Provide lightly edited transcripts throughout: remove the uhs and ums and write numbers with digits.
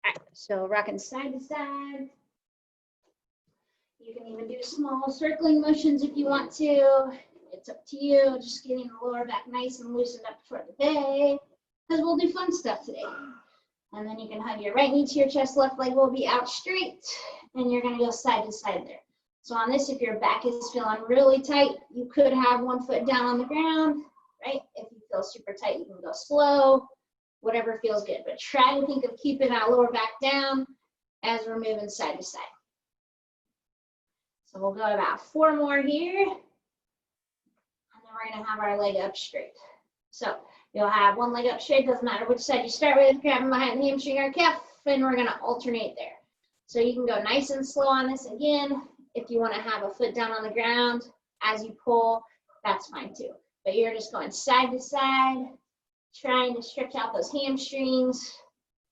right, so rocking side to side. You can even do small circling motions if you want to. It's up to you. Just getting the lower back nice and loosened up for the day, because we'll do fun stuff today. And then you can hug your right knee to your chest, left leg will be out straight, and you're gonna go side to side there. So on this, if your back is feeling really tight, you could have one foot down on the ground, right? If you feel super tight, you can go slow, whatever feels good. But try to think of keeping that lower back down as we're moving side to side. So we'll go about 4 more here. And then we're gonna have our leg up straight. So you'll have one leg up straight, doesn't matter which side you start with, grabbing behind the hamstring or calf, and we're gonna alternate there. So you can go nice and slow on this again. If you wanna have a foot down on the ground as you pull, that's fine too. But you're just going side to side, trying to stretch out those hamstrings.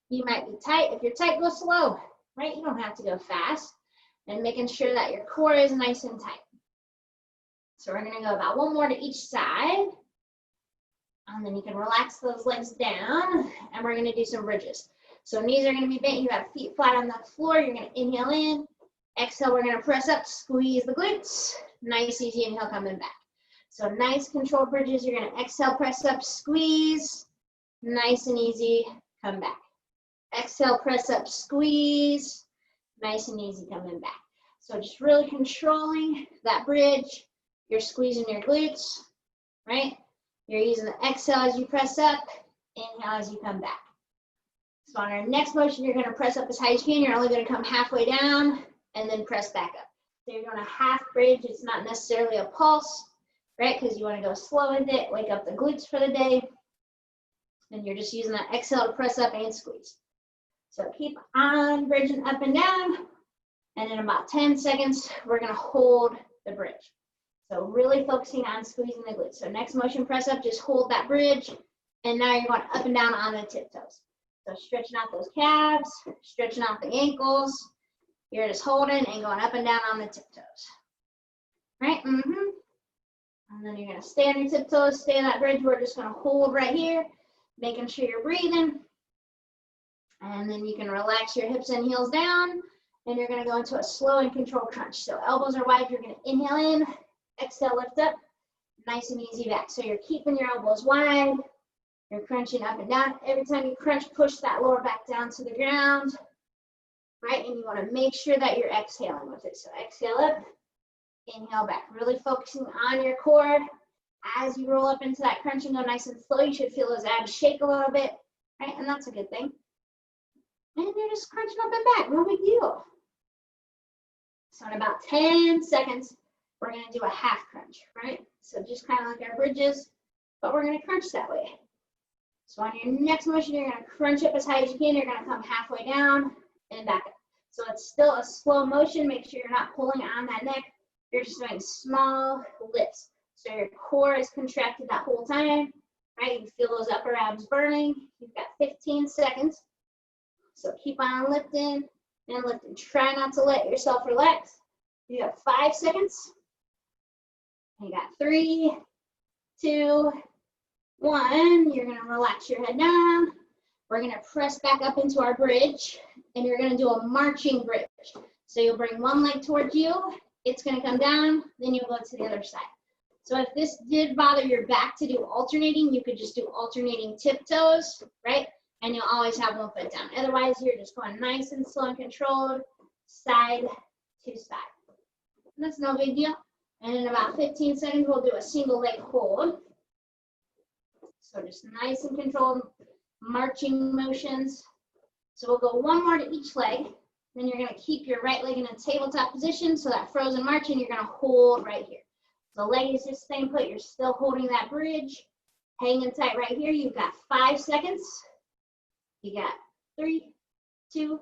You might be tight. If you're tight, go slow, right? You don't have to go fast. And making sure that your core is nice and tight. So we're gonna go about 1 more to each side. And then you can relax those legs down, and we're gonna do some bridges. So knees are gonna be bent, you have feet flat on the floor, you're gonna inhale in, exhale, we're gonna press up, squeeze the glutes, nice easy inhale coming back. So nice controlled bridges, you're gonna exhale, press up, squeeze, nice and easy, come back. Exhale, press up, squeeze, nice and easy coming back. So just really controlling that bridge, you're squeezing your glutes, right? You're using the exhale as you press up, inhale as you come back. So on our next motion, you're gonna press up as high as you can. You're only gonna come halfway down and then press back up. So you're doing a half bridge. It's not necessarily a pulse, right? Because you wanna go slow with it, wake up the glutes for the day. And you're just using that exhale to press up and squeeze. So keep on bridging up and down. And in about 10 seconds, we're gonna hold the bridge. So really focusing on squeezing the glutes. So next motion, press up, just hold that bridge. And now you're going up and down on the tiptoes. So stretching out those calves, stretching out the ankles. You're just holding and going up and down on the tiptoes. Right? And then you're gonna stay on your tiptoes, stay on that bridge. We're just gonna hold right here, making sure you're breathing. And then you can relax your hips and heels down. And you're gonna go into a slow and controlled crunch. So elbows are wide, you're gonna inhale in, exhale, lift up, nice and easy back. So you're keeping your elbows wide, you're crunching up and down. Every time you crunch, push that lower back down to the ground, right? And you wanna make sure that you're exhaling with it. So exhale up, inhale back. Really focusing on your core. As you roll up into that crunch and go nice and slow, you should feel those abs shake a little bit, right? And that's a good thing. And you're just crunching up and back, no big deal. So in about 10 seconds, we're gonna do a half crunch, right? So just kind of like our bridges, but we're gonna crunch that way. So on your next motion, you're gonna crunch up as high as you can. You're gonna come halfway down and back up. So it's still a slow motion. Make sure you're not pulling on that neck. You're just doing small lifts. So your core is contracted that whole time, right? You feel those upper abs burning. You've got 15 seconds. So keep on lifting and lifting. Try not to let yourself relax. You got 5 seconds. You got 3, 2, 1. You're gonna relax your head down. We're gonna press back up into our bridge, and you're gonna do a marching bridge. So you'll bring one leg towards you. It's gonna come down, then you'll go to the other side. So if this did bother your back to do alternating, you could just do alternating tiptoes, right? And you'll always have one foot down. Otherwise, you're just going nice and slow and controlled, side to side. And that's no big deal. And in about 15 seconds, we'll do a single leg hold. So just nice and controlled marching motions. So we'll go 1 more to each leg. Then you're gonna keep your right leg in a tabletop position. So that frozen march, and you're gonna hold right here. So leg is just staying put. You're still holding that bridge, hanging tight right here. You've got 5 seconds. You got 3, 2,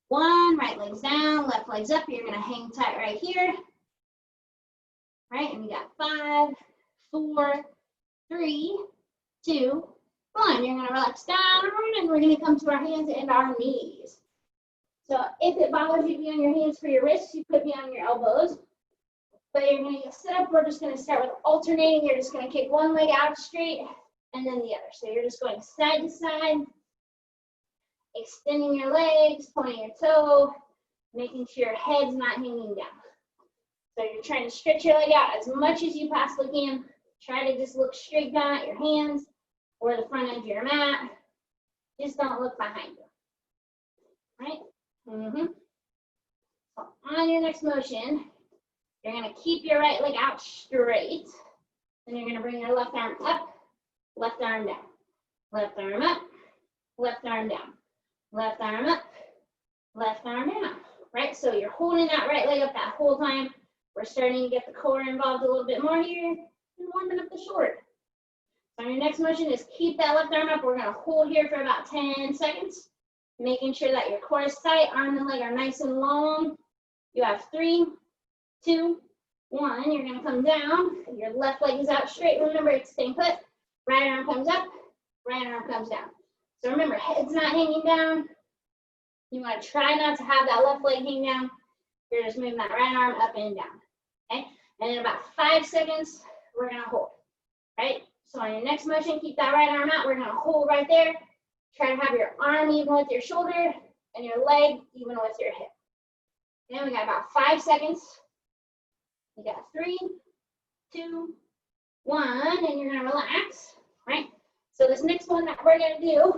1. Right leg's down, left leg's up. You're gonna hang tight right here. Right, and we got 5, 4, 3, 2, 1. You're gonna relax down, and we're gonna come to our hands and our knees. So if it bothers you to be on your hands for your wrists, you could be on your elbows. But you're gonna get set up. We're just gonna start with alternating. You're just gonna kick one leg out straight and then the other. So you're just going side to side. extending your legs, pointing your toe, making sure your head's not hanging down. So you're trying to stretch your leg out as much as you possibly can. Try to just look straight down at your hands or the front edge of your mat. Just don't look behind you. Right? So on your next motion, you're going to keep your right leg out straight. Then you're going to bring your left arm up, left arm down. Left arm up, left arm down. Left arm up, left arm down. Right? So you're holding that right leg up that whole time. We're starting to get the core involved a little bit more here and warming up the shoulder. So your next motion is keep that left arm up. We're going to hold here for about 10 seconds, making sure that your core is tight, arm and leg are nice and long. You have 3, 2, 1. You're going to come down. Your left leg is out straight. Remember, it's staying put. Right arm comes up, right arm comes down. So remember, head's not hanging down. You want to try not to have that left leg hang down. You're just moving that right arm up and down. Okay? And in about 5 seconds, we're going to hold. Right? So on your next motion, keep that right arm out. We're going to hold right there. Try to have your arm even with your shoulder and your leg even with your hip. Then we got about 5 seconds. We got 3, 2, 1, and you're going to relax. Right? So this next one that we're going to do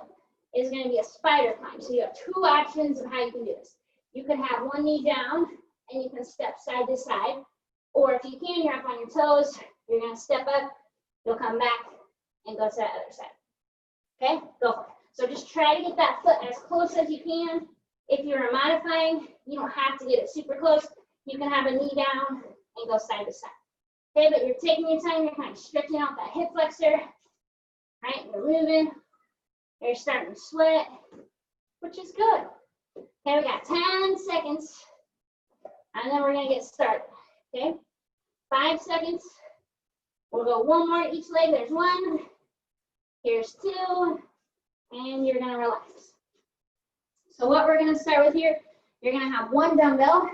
is going to be a spider climb. So you have 2 options of how you can do this. You can have one knee down and you can step side to side. Or if you can, you're up on your toes. You're going to step up. You'll come back and go to the other side. Okay? Go for it. So just try to get that foot as close as you can. If you're modifying, you don't have to get it super close. You can have a knee down and go side to side. Okay, but you're taking your time. You're kind of stretching out that hip flexor. Right? You're moving. You're starting to sweat, which is good. Okay, we got 10 seconds. And then we're going to get started. Okay? 5 seconds. We'll go one more each leg. There's 1. Here's 2. And you're going to relax. So what we're going to start with here, you're going to have 1 dumbbell.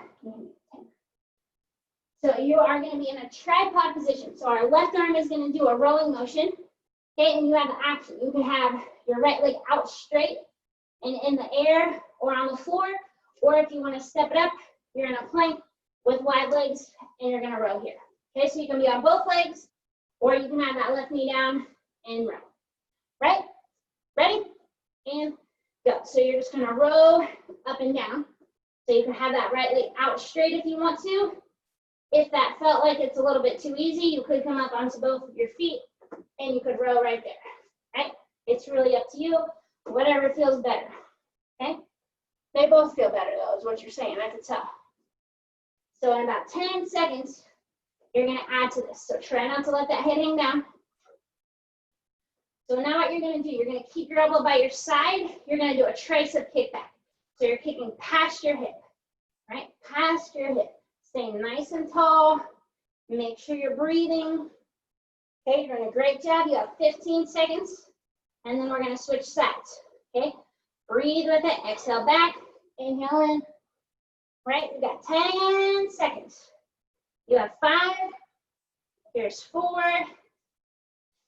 So you are going to be in a tripod position. So our left arm is going to do a rolling motion. Okay, and you have the option. You can have your right leg out straight and in the air or on the floor. Or if you want to step it up, you're in a plank with wide legs and you're going to row here. Okay, so you can be on both legs or you can have that left knee down and row. Right? Ready? And go. So you're just going to row up and down. So you can have that right leg out straight if you want to. If that felt like it's a little bit too easy, you could come up onto both of your feet and you could row right there. Right? It's really up to you. Whatever feels better. Okay? They both feel better though, is what you're saying. I can tell. So in about 10 seconds, you're going to add to this. So try not to let that head hang down. So now what you're going to do, you're going to keep your elbow by your side. You're going to do a tricep kickback. So you're kicking past your hip, right? Past your hip. Stay nice and tall. Make sure you're breathing. Okay, you're doing a great job. You have 15 seconds. And then we're going to switch sides. Okay, breathe with it. Exhale back. Inhale in. Right, we got 10 seconds. You have 5. Here's 4,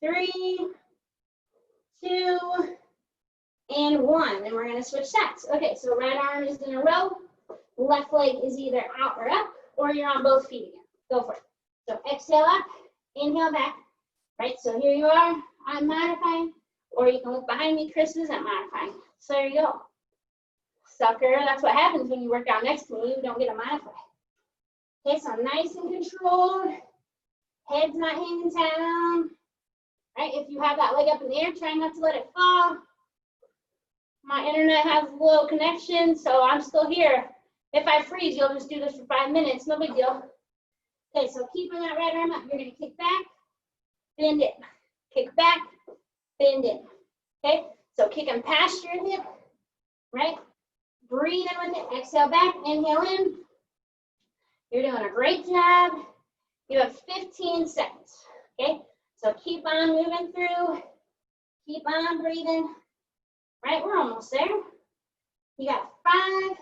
3, 2, and 1. And we're going to switch sides. Okay, so right arm is in a row. Left leg is either out or up, or you're on both feet again. Go for it. So exhale up, inhale back. Right, so here you are. I'm modifying. Or you can look behind me. Chris isn't modifying. So there you go. Sucker, that's what happens when you work out next to me. You don't get to modify. Okay, so nice and controlled. Head's not hanging down. Right, if you have that leg up in the air, try not to let it fall. My internet has a low connection, so I'm still here. If I freeze, you'll just do this for 5 minutes. No big deal. Okay, so keeping that right arm up, you're going to kick back, bend it. Kick back, bend it. Okay, so kicking past your hip, right? Breathe in with it. Exhale back, inhale in. You're doing a great job. You have 15 seconds. Okay, so keep on moving through. Keep on breathing. Right, we're almost there. You got 5.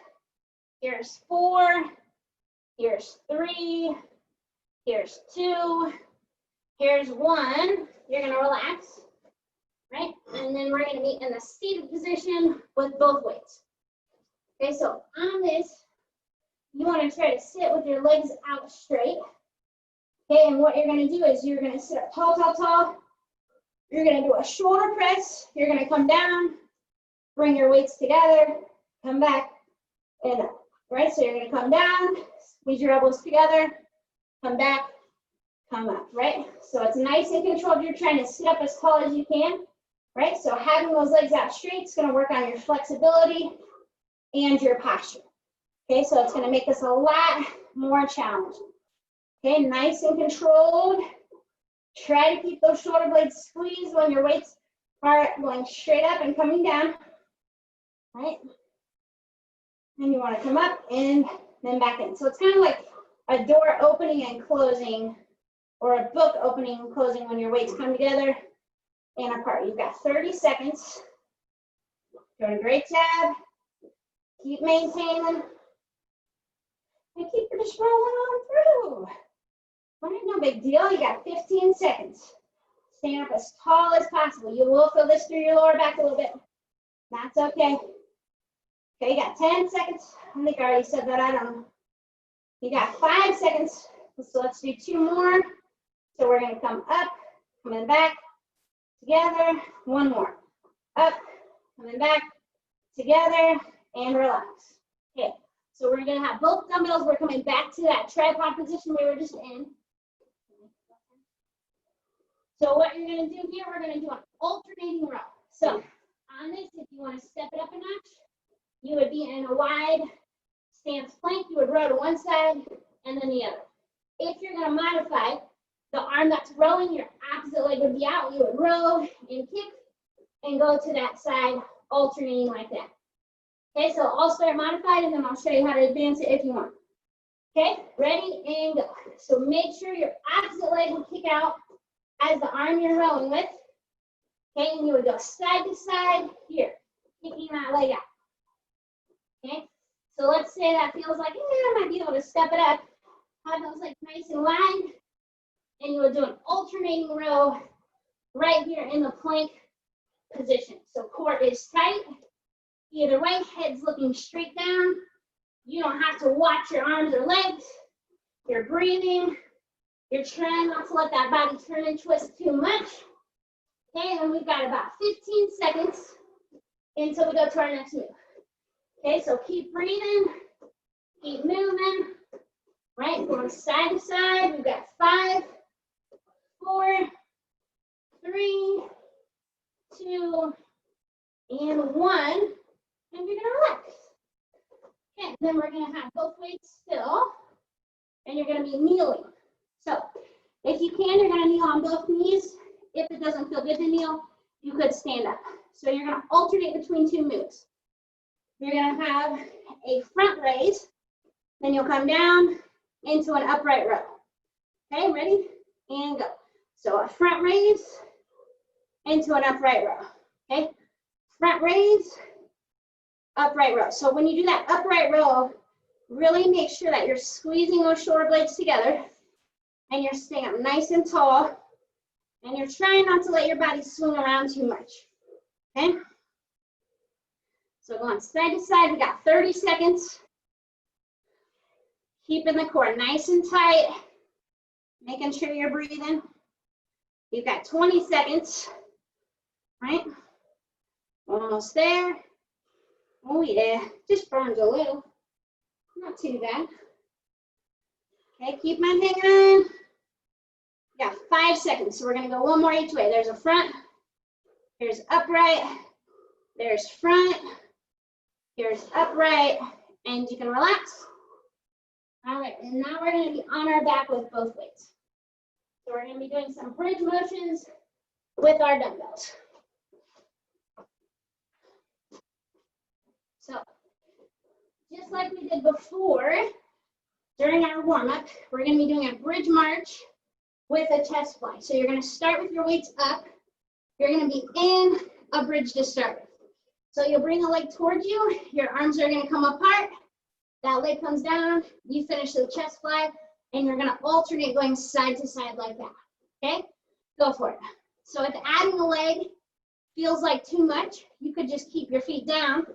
Here's 4. Here's 3. Here's 2. Here's 1. You're gonna relax. right? And then we're going to be in the seated position with both weights. Okay, so on this, you want to try to sit with your legs out straight. Okay, and what you're going to do is you're going to sit up tall, tall, tall. You're going to do a shoulder press. You're going to come down, bring your weights together, come back, and up. Right, so you're going to come down, squeeze your elbows together, come back, come up, right? So it's nice and controlled. You're trying to sit up as tall as you can, right? So having those legs out straight is going to work on your flexibility and your posture. Okay, so it's going to make this a lot more challenging. Okay, nice and controlled. Try to keep those shoulder blades squeezed when your weights are going straight up and coming down, right? And you want to come up and then back in. So it's kind of like a door opening and closing, or a book opening and closing when your weights come together and apart. You've got 30 seconds. Doing a great job. Keep maintaining. And keep just rolling on through. All right, no big deal. You got 15 seconds. Stand up as tall as possible. You will feel this through your lower back a little bit. That's okay. Okay, you got 10 seconds. I think I already said that. I don't know. You got 5 seconds. So let's do 2 more. So we're going to come up, coming back, together. 1 more. Up, coming back, together, and relax. Okay, so we're going to have both dumbbells. We're coming back to that tripod position we were just in. So what you're going to do here, we're going to do an alternating row. So on this, if you want to step it up a notch, you would be in a wide stance plank. You would row to one side and then the other. If you're going to modify the arm that's rowing, your opposite leg would be out. You would row and kick and go to that side, alternating like that. Okay, so I'll start modified and then I'll show you how to advance it if you want. Okay, ready and go. So make sure your opposite leg will kick out as the arm you're rowing with. Okay, and you would go side to side here, kicking that leg out. Okay, so let's say that feels like, I might be able to step it up. Have those legs nice and wide, and you would do an alternating row right here in the plank position. So core is tight. Either way, head's looking straight down. You don't have to watch your arms or legs. You're breathing. You're trying not to let that body turn and twist too much. Okay, and we've got about 15 seconds until we go to our next move. Okay, so keep breathing, keep moving, right? Going side to side. We've got 5, 4, 3, 2, and 1. And you're gonna relax. Okay, and then we're gonna have both weights still, and you're gonna be kneeling. So if you can, you're gonna kneel on both knees. If it doesn't feel good to kneel, you could stand up. So you're gonna alternate between 2 moves. You're gonna have a front raise, then you'll come down into an upright row. Okay, ready? And go. So a front raise into an upright row. Okay, front raise, upright row. So when you do that upright row, really make sure that you're squeezing those shoulder blades together and you're staying up nice and tall, and you're trying not to let your body swing around too much. Okay? So going side to side, we got 30 seconds. Keeping the core nice and tight, making sure you're breathing. You've got 20 seconds, right? Almost there. Oh yeah, just burns a little. Not too bad. Okay, keep my hanging on. You got 5 seconds, so we're gonna go 1 more each way. There's a front, here's upright, there's front, here's upright, and you can relax. All right, and now we're gonna be on our back with both weights. So we're gonna be doing some bridge motions with our dumbbells. So, just like we did before, during our warm-up, we're gonna be doing a bridge march with a chest fly. So you're gonna start with your weights up. You're gonna be in a bridge to start with. So you'll bring a leg towards you, your arms are gonna come apart, that leg comes down, you finish the chest fly, and you're gonna alternate going side to side like that, okay? Go for it. So with adding a leg, feels like too much, you could just keep your feet down,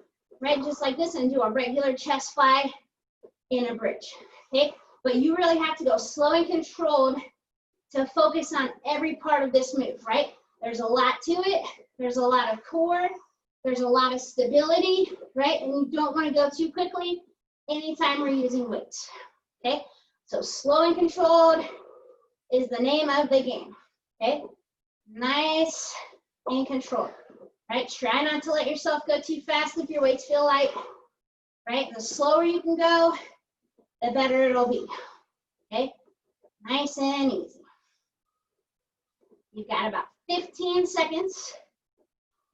right, just like this, and do a regular chest fly in a bridge, okay? But you really have to go slow and controlled to focus on every part of this move, right? There's a lot to it. There's a lot of core. There's a lot of stability, right? And you don't want to go too quickly anytime we're using weights, okay? So slow and controlled is the name of the game, okay? Nice and controlled, right? Try not to let yourself go too fast if your weights feel light, right? The slower you can go, the better it'll be, okay? Nice and easy. You've got about 15 seconds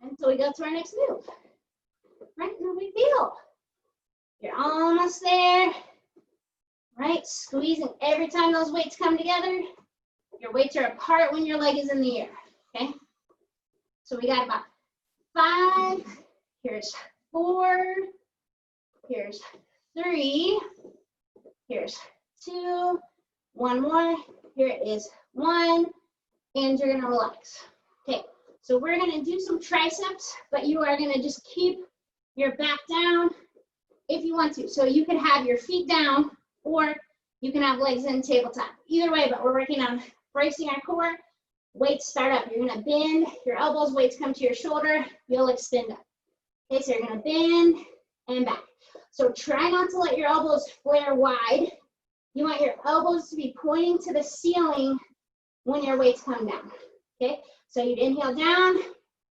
until we go to our next move, right? No big deal. You're almost there, right? Squeezing every time those weights come together. Your weights are apart when your leg is in the air, okay? So we got about 5, here's 4, here's 3, here's 2, one more, here is 1, and you're gonna relax. Okay, so we're gonna do some triceps, but you are gonna just keep your back down if you want to. So you can have your feet down, or you can have legs in tabletop. Either way, but we're working on bracing our core. Weights start up. You're gonna bend your elbows, weights come to your shoulder, you'll extend up. Okay, so you're gonna bend and back. So try not to let your elbows flare wide. You want your elbows to be pointing to the ceiling when your weights come down, okay? So you'd inhale down,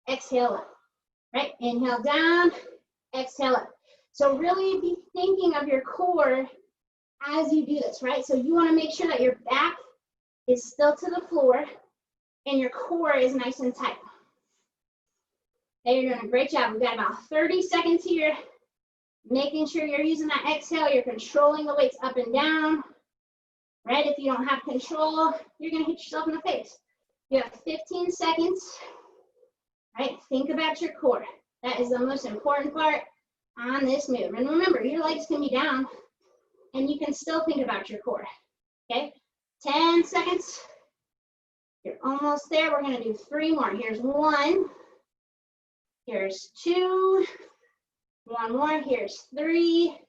exhale up, right? Inhale down, exhale up. So really be thinking of your core as you do this, right? So you wanna make sure that your back is still to the floor and your core is nice and tight. Okay, you're doing a great job. We've got about 30 seconds here. Making sure you're using that exhale, you're controlling the weights up and down. Right, if you don't have control, you're gonna hit yourself in the face. You have 15 seconds, right? Think about your core. That is the most important part on this move. And remember, your legs can be down and you can still think about your core, okay? 10 seconds, you're almost there. We're gonna do 3 more. Here's 1, here's 2, 1 more, here's 3,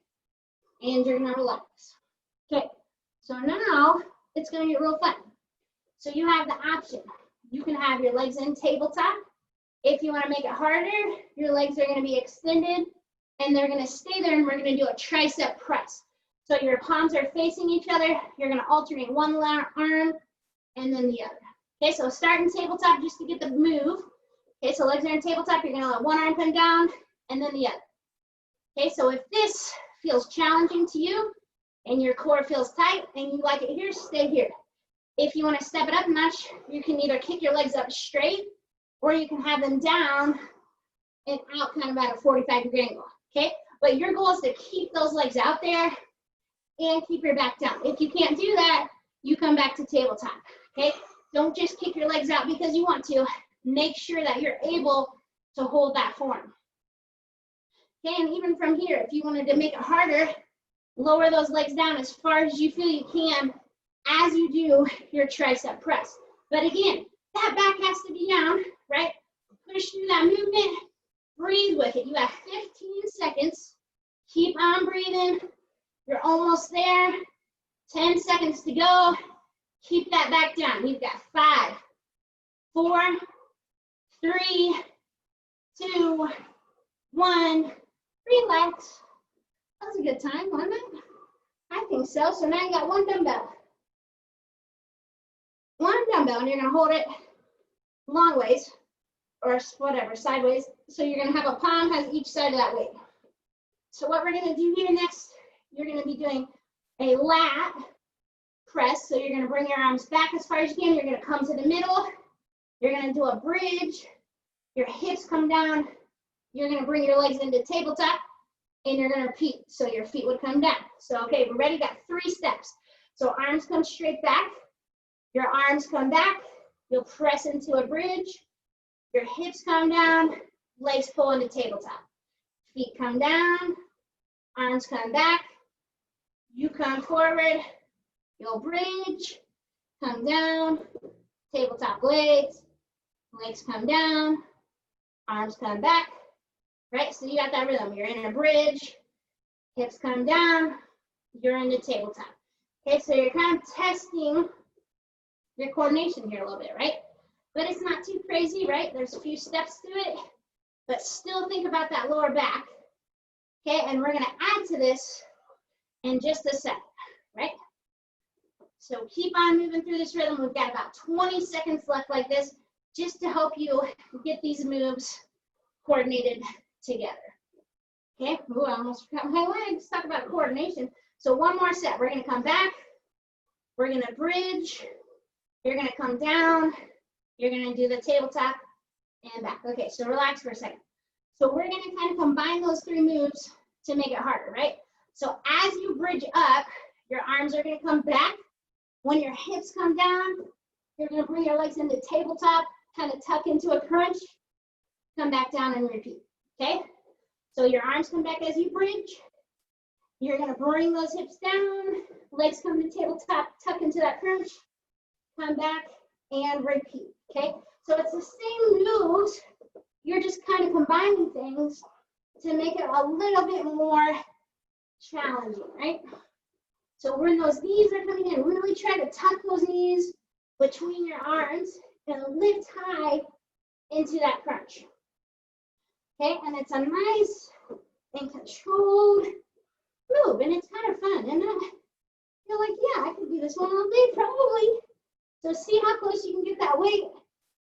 and you're gonna relax, okay? So now it's gonna get real fun. So you have the option. You can have your legs in tabletop. If you wanna make it harder, your legs are gonna be extended and they're gonna stay there, and we're gonna do a tricep press. So your palms are facing each other. You're gonna alternate one arm and then the other. Okay, so start in tabletop just to get the move. Okay, so legs are in tabletop. You're gonna let one arm come down and then the other. Okay, so if this feels challenging to you, and your core feels tight and you like it here, stay here. If you want to step it up a notch, you can either kick your legs up straight or you can have them down and out kind of at a 45-degree angle, okay? But your goal is to keep those legs out there and keep your back down. If you can't do that, you come back to tabletop, okay? Don't just kick your legs out because you want to. Make sure that you're able to hold that form. Okay, and even from here, if you wanted to make it harder, lower those legs down as far as you feel you can as you do your tricep press. But again, that back has to be down, right? Push through that movement, breathe with it. You have 15 seconds. Keep on breathing. You're almost there. 10 seconds to go. Keep that back down. You've got 5, 4, 3, 2, 1. Relax. That was a good time, wasn't it? I think so. So now you got 1 dumbbell. 1 dumbbell, and you're going to hold it long ways, or whatever, sideways. So you're going to have a palm has each side of that weight. So what we're going to do here next, you're going to be doing a lat press. So you're going to bring your arms back as far as you can. You're going to come to the middle. You're going to do a bridge. Your hips come down. You're going to bring your legs into tabletop. And you're gonna repeat, so your feet would come down. So, okay, we're ready, got 3 steps. So arms come straight back, your arms come back, you'll press into a bridge, your hips come down, legs pull into tabletop. Feet come down, arms come back, you come forward, you'll bridge, come down, tabletop legs, legs come down, arms come back, right? So you got that rhythm. You're in a bridge, hips come down, you're in the tabletop. Okay, so you're kind of testing your coordination here a little bit, right? But it's not too crazy, right? There's a few steps to it, but still think about that lower back. Okay, and we're gonna add to this in just a sec, right? So keep on moving through this rhythm. We've got about 20 seconds left like this, just to help you get these moves coordinated together. Okay, ooh, I almost forgot my legs. Talk about coordination. So one more set. We're gonna come back. We're gonna bridge. You're gonna come down. You're gonna do the tabletop and back. Okay, so relax for a second. So we're gonna kind of combine those three moves to make it harder, right? So as you bridge up, your arms are gonna come back. When your hips come down, you're gonna bring your legs into tabletop, kind of tuck into a crunch, come back down and repeat, okay? So your arms come back as you bridge. You're gonna bring those hips down, legs come to tabletop, tuck into that crunch, come back and repeat, okay? So it's the same moves, you're just kind of combining things to make it a little bit more challenging, right? So when those knees are coming in, really try to tuck those knees between your arms and lift high into that crunch. Okay, and it's a nice and controlled move, and it's kind of fun, isn't it? You're like, yeah, I could do this one all day, probably. So see how close you can get that weight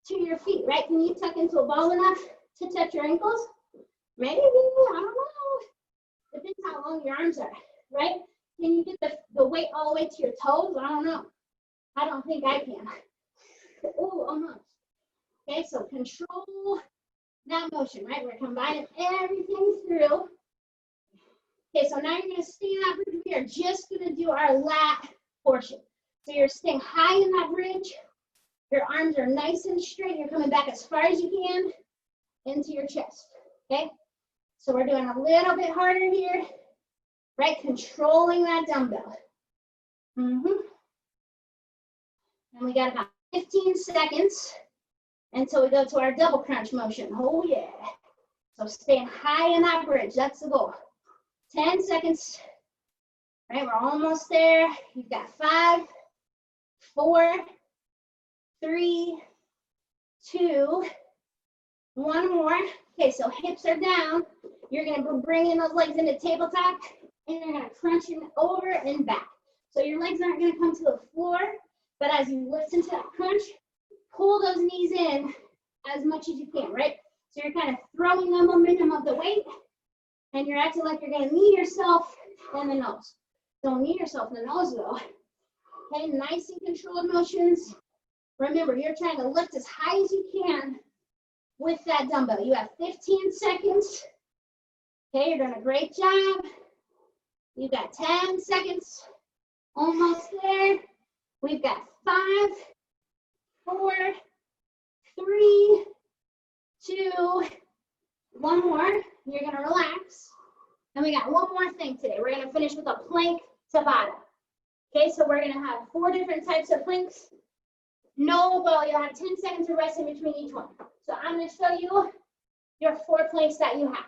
to your feet, right? Can you tuck into a ball enough to touch your ankles? Maybe, I don't know. Depends how long your arms are, right? Can you get the weight all the way to your toes? I don't know. I don't think I can. Oh, almost. Okay, so control that motion, right? We're combining everything through. Okay, so now you're going to stay in that bridge. We are just going to do our lat portion. So you're staying high in that bridge. Your arms are nice and straight. You're coming back as far as you can into your chest. Okay, so we're doing a little bit harder here, right? Controlling that dumbbell. And we got about 15 seconds until we go to our double crunch motion. Oh yeah. So staying high in that bridge, that's the goal. 10 seconds. Right, we're almost there. You've got 5, 4, 3, 2, 1 more. Okay, so hips are down. You're gonna bring in those legs into tabletop and you're gonna crunch them over and back. So your legs aren't gonna come to the floor, but as you lift into that crunch, pull those knees in as much as you can, right? So you're kind of throwing the momentum of the weight and you're acting like you're gonna knee yourself in the nose. Don't knee yourself in the nose though. Okay, nice and controlled motions. Remember, you're trying to lift as high as you can with that dumbbell. You have 15 seconds. Okay, you're doing a great job. You've got 10 seconds. Almost there. We've got 5, 4, 3, 2, 1 more. You're gonna relax. And we got one more thing today. We're gonna finish with a plank Tabata. Okay, so we're gonna have 4 different types of planks. No, well, you'll have 10 seconds of rest in between each one. So I'm gonna show you your 4 planks that you have.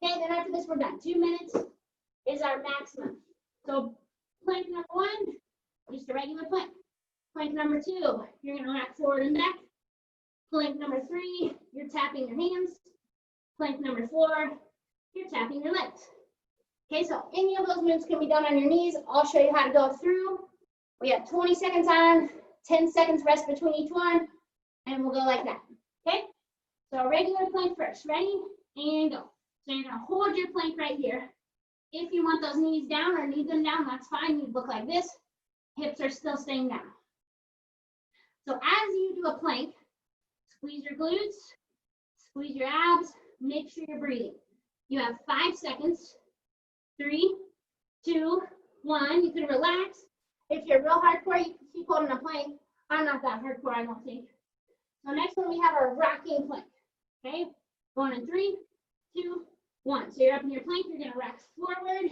Okay, then after this, we're done. 2 minutes is our maximum. So plank number 1, just a regular plank. Plank number 2, you're gonna rock forward and back. Plank number 3, you're tapping your hands. Plank number 4, you're tapping your legs. Okay, so any of those moves can be done on your knees. I'll show you how to go through. We have 20 seconds on, 10 seconds rest between each one, and we'll go like that. Okay, so regular plank first. Ready? And go. So you're gonna hold your plank right here. If you want those knees down or need them down, that's fine. You look like this. Hips are still staying down. So as you do a plank, squeeze your glutes, squeeze your abs, make sure you're breathing. You have 5 seconds. 3, 2, 1. You can relax. If you're real hardcore, you can keep holding a plank. I'm not that hardcore, I don't think. So next one, we have our rocking plank. Okay, going in 3, 2, 1. So you're up in your plank. You're gonna rock forward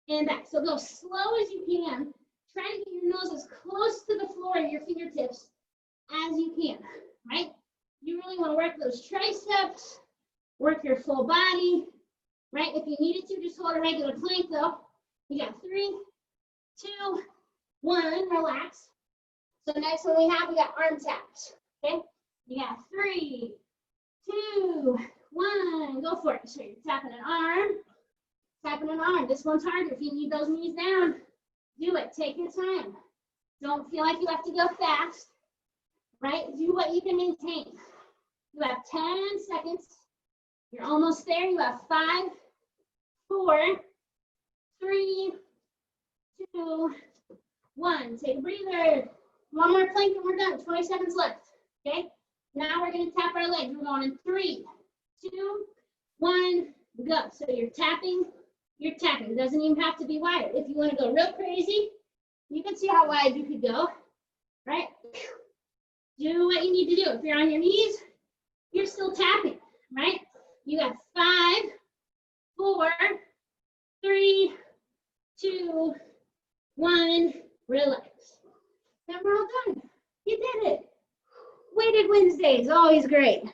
and back. So go slow as you can. Try to get your nose as close to the floor of your fingertips as you can. Right? You really want to work those triceps, Work your full body, right? If you needed to, just hold a regular plank though. You got 3, 2, 1, relax. So next one we got arm taps, okay? You got 3, 2, 1, go for it. So you're tapping an arm, tapping an arm. This one's harder. If you need those knees down, do it. Take your time. Don't feel like you have to go fast, right? Do what you can maintain. You have 10 seconds. You're almost there. You have 5, 4, 3, 2, 1. Take a breather. One more plank and we're done. 20 seconds left. Okay? Now we're going to tap our legs. We're going in 3, 2, 1, go. So you're tapping. It doesn't even have to be wide. If you want to go real crazy, you can see how wide you could go, right? Do what you need to do. If you're on your knees, you're still tapping, right? You got 5, 4, 3, 2, 1, relax. Then we're all done. You did it. Weighted Wednesdays, always great.